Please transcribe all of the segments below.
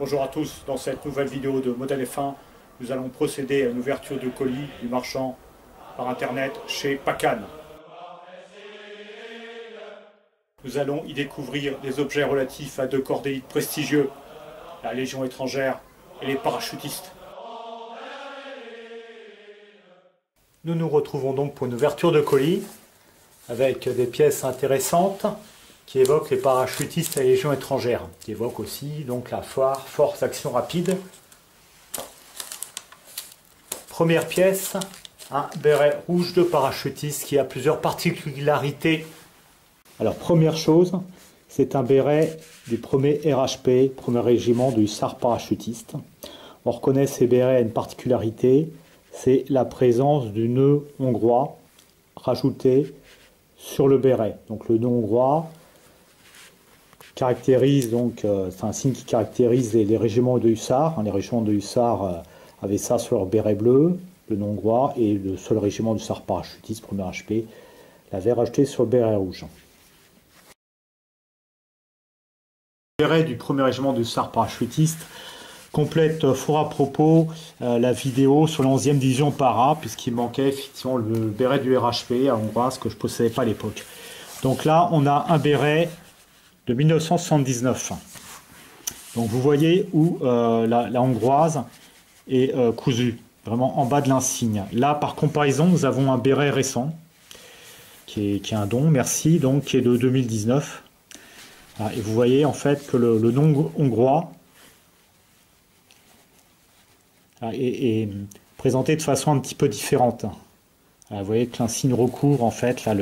Bonjour à tous, dans cette nouvelle vidéo de Modèle F1, nous allons procéder à une ouverture de colis du marchand par internet chez Pacan. Nous allons y découvrir des objets relatifs à deux corps d'élite prestigieux, la Légion étrangère et les parachutistes. Nous nous retrouvons donc pour une ouverture de colis avec des pièces intéressantes qui évoquent les parachutistes et la Légion étrangère, qui évoquent aussi donc la force action rapide. Première pièce, un béret rouge de parachutiste qui a plusieurs particularités. Alors première chose, c'est un béret du premier RHP, premier régiment de hussards parachutistes. On reconnaît ces bérets à une particularité, c'est la présence du nœud hongrois rajouté sur le béret. Donc le nœud hongrois caractérise donc, c'est un signe qui caractérise les régiments de hussards. Les régiments de hussards avaient ça sur leur béret bleu, le nœud hongrois, et le seul régiment de hussards parachutistes, premier HP, l'avait rajouté sur le béret rouge. Le béret du premier régiment de hussards parachutistes complète fort à propos la vidéo sur la 11e division para, puisqu'il manquait effectivement le béret du RHP à hongroise que je ne possédais pas à l'époque. Donc là, on a un béret de 1979. Donc vous voyez où la hongroise est cousue, vraiment en bas de l'insigne. Là, par comparaison, nous avons un béret récent, qui est un don, merci, donc qui est de 2019. Et vous voyez en fait que le nom hongrois est présenté de façon un petit peu différente. Vous voyez que l'insigne recouvre en fait là,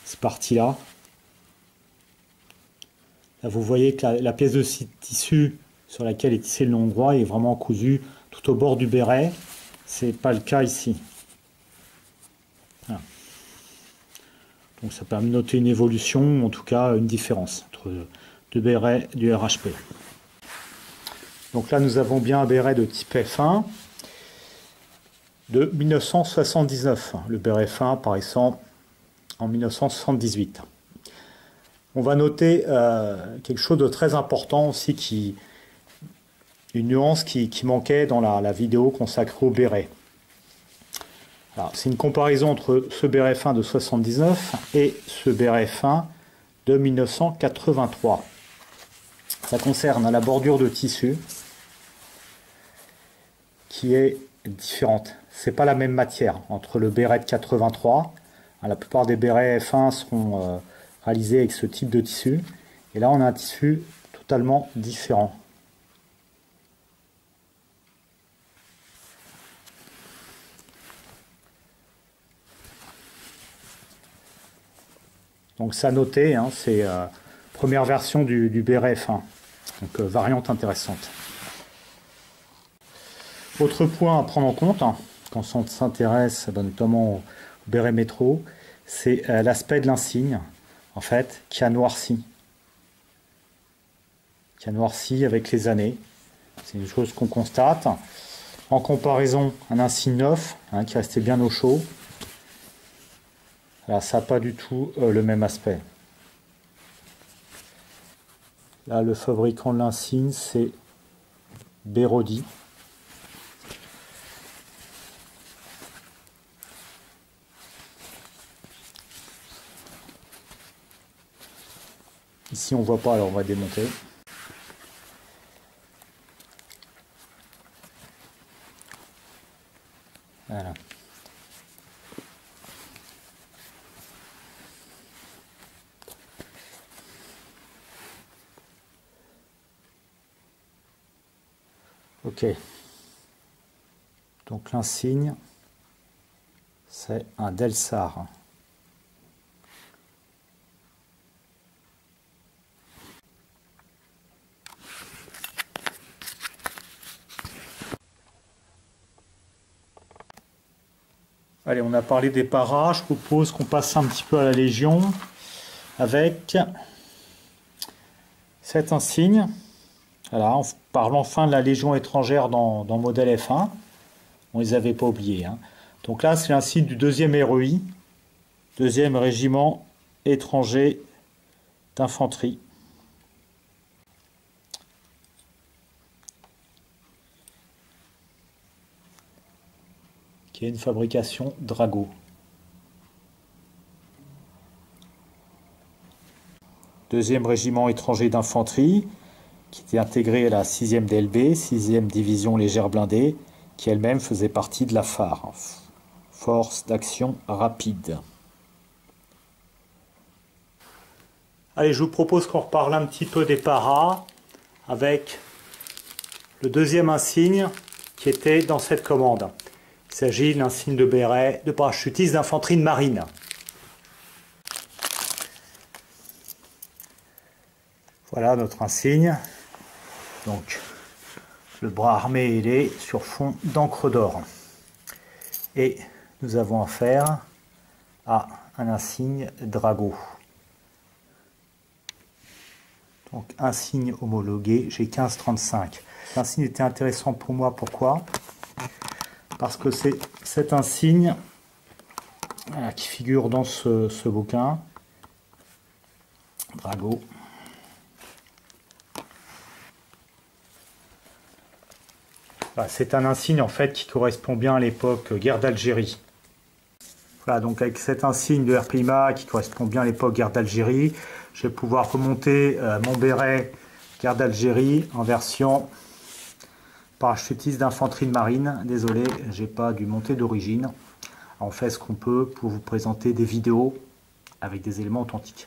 cette partie-là. Là, vous voyez que la pièce de tissu sur laquelle est tissé le nom hongrois est vraiment cousue tout au bord du béret. Ce n'est pas le cas ici. Voilà. Donc ça permet de noter une évolution, en tout cas une différence entre deux bérets du RHP. Donc là, nous avons bien un béret de type F1 de 1979. Le béret F1 apparaissant en 1978. On va noter quelque chose de très important aussi, une nuance qui manquait dans la vidéo consacrée au béret. C'est une comparaison entre ce béret F1 de 79 et ce béret F1 de 1983. Ça concerne la bordure de tissu qui est différente. C'est pas la même matière entre le béret de 83. La plupart des bérets F1 seront réalisés avec ce type de tissu. Et là, on a un tissu totalement différent. Donc ça noté, hein, c'est première version du béret F1. Donc variante intéressante. Autre point à prendre en compte, hein, quand on s'intéresse notamment au béret métro, c'est l'aspect de l'insigne, en fait, qui a noirci. Qui a noirci avec les années. C'est une chose qu'on constate. En comparaison, un insigne neuf, hein, qui restait bien au chaud. Là, ça n'a pas du tout le même aspect. Là, le fabricant de l'insigne, c'est Berodi. Ici, on ne voit pas, alors on va démonter. Voilà. Ok. Donc l'insigne, c'est un Delsar. Allez, on a parlé des paras. Je propose qu'on passe un petit peu à la Légion avec cet insigne. Voilà, en parlant enfin de la Légion étrangère dans Modèle F1. On ne les avait pas oubliés. Hein. Donc là, c'est l'insigne du 2e REI, 2e régiment étranger d'infanterie. qui est une fabrication Drago. Deuxième régiment étranger d'infanterie, qui était intégré à la 6e DLB, 6e division légère blindée, qui elle-même faisait partie de la FAR, Force d'action rapide. Allez, je vous propose qu'on reparle un petit peu des paras avec le deuxième insigne qui était dans cette commande. Il s'agit de l'insigne de béret de parachutiste d'infanterie de marine. Voilà notre insigne. Donc, le bras armé ailé sur fond d'encre d'or. Et nous avons affaire à un insigne Drago. Donc, insigne homologué G1535. L'insigne était intéressant pour moi, pourquoi? Parce que c'est cet insigne qui figure dans ce bouquin, Drago. C'est un insigne en fait qui correspond bien à l'époque guerre d'Algérie. Voilà, donc avec cet insigne de RPIMA qui correspond bien à l'époque guerre d'Algérie, je vais pouvoir remonter mon béret guerre d'Algérie en version parachutiste d'infanterie de marine. Désolé, j'ai pas dû monter d'origine. On fait ce qu'on peut pour vous présenter des vidéos avec des éléments authentiques.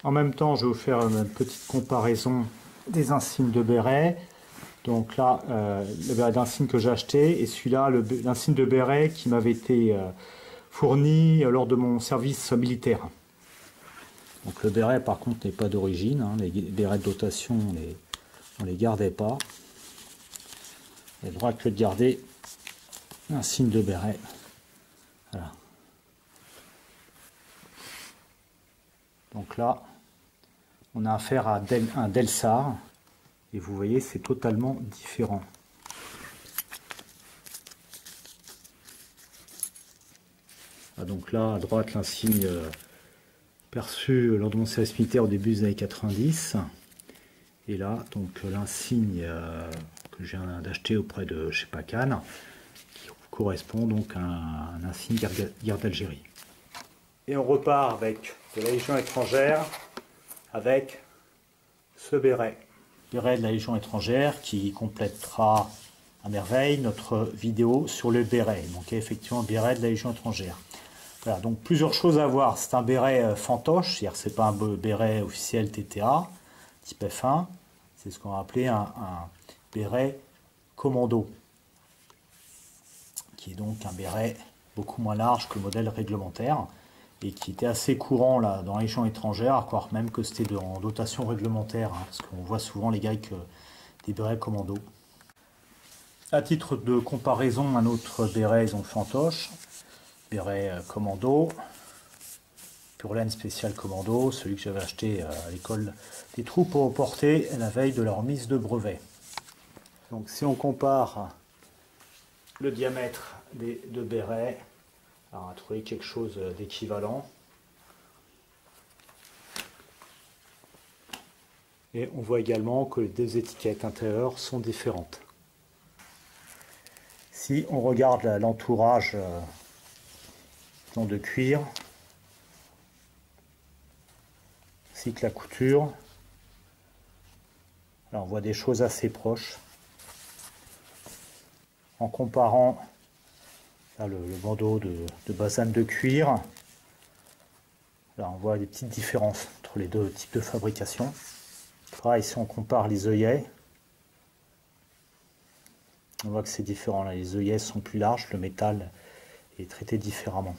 En même temps, je vais vous faire une petite comparaison des insignes de béret. Donc là, le béret d'insigne que j'ai acheté et celui-là, l'insigne de béret qui m'avait été fourni lors de mon service militaire. Donc le béret par contre n'est pas d'origine, hein. Les bérets de dotation on les gardait pas. Il y a le droit que de garder l'insigne de béret. Voilà. Donc là, on a affaire à un Delsar. Et vous voyez, c'est totalement différent. Donc là, à droite, l'insigne perçu lors de mon service militaire au début des années 90. Et là, donc l'insigne que je viens d'acheter auprès de chez Pacan, qui correspond donc à un insigne guerre d'Algérie. Et on repart avec de la Légion étrangère, avec ce béret. Béret de la Légion étrangère qui complétera à merveille notre vidéo sur le béret. Donc effectivement, béret de la Légion étrangère. Voilà, donc plusieurs choses à voir. C'est un béret fantoche, c'est-à-dire que ce n'est pas un béret officiel TTA, type F1, c'est ce qu'on va appeler un béret commando, qui est donc un béret beaucoup moins large que le modèle réglementaire, et qui était assez courant là, dans les légions étrangères, à croire même que c'était en dotation réglementaire, hein, parce qu'on voit souvent les gars avec des bérets commando. À titre de comparaison, un autre béret, ils ont fantoche, béret commando, Pure Laine spécial commando, celui que j'avais acheté à l'école des troupes au portée la veille de la remise de brevet. Donc si on compare le diamètre des deux bérets, on va trouver quelque chose d'équivalent. Et on voit également que les deux étiquettes intérieures sont différentes. Si on regarde l'entourage de cuir, ainsi que la couture, là on voit des choses assez proches. En comparant là, le bandeau de basane de cuir, là on voit des petites différences entre les deux types de fabrication. Pareil, si on compare les œillets, on voit que c'est différent. Là, les œillets sont plus larges, le métal est traité différemment.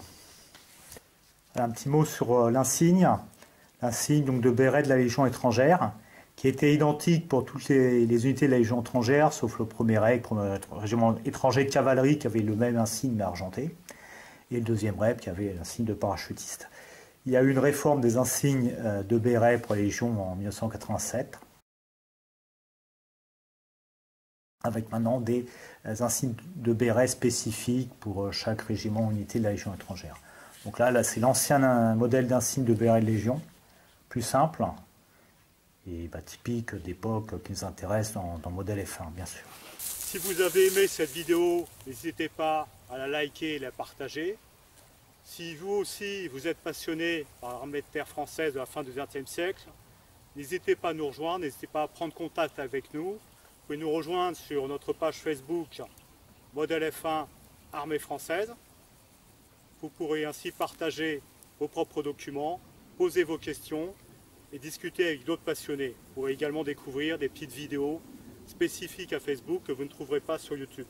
Un petit mot sur l'insigne. L'insigne donc de béret de la Légion étrangère, qui était identique pour toutes les unités de la Légion étrangère, sauf le premier régiment étranger de cavalerie qui avait le même insigne mais argenté, et le deuxième REP qui avait l'insigne de parachutiste. Il y a eu une réforme des insignes de béret pour la Légion en 1987, avec maintenant des insignes de béret spécifiques pour chaque régiment ou unité de la Légion étrangère. Donc là c'est l'ancien modèle d'insigne de béret de Légion, plus simple, et typique d'époque qui nous intéresse dans le modèle F1, bien sûr. Si vous avez aimé cette vidéo, n'hésitez pas à la liker et la partager. Si vous aussi vous êtes passionné par l'armée de terre française de la fin du XXe siècle, n'hésitez pas à nous rejoindre, n'hésitez pas à prendre contact avec nous. Vous pouvez nous rejoindre sur notre page Facebook Modèle F1 Armée française. Vous pourrez ainsi partager vos propres documents, poser vos questions et discuter avec d'autres passionnés. Vous pourrez également découvrir des petites vidéos spécifiques à Facebook que vous ne trouverez pas sur YouTube.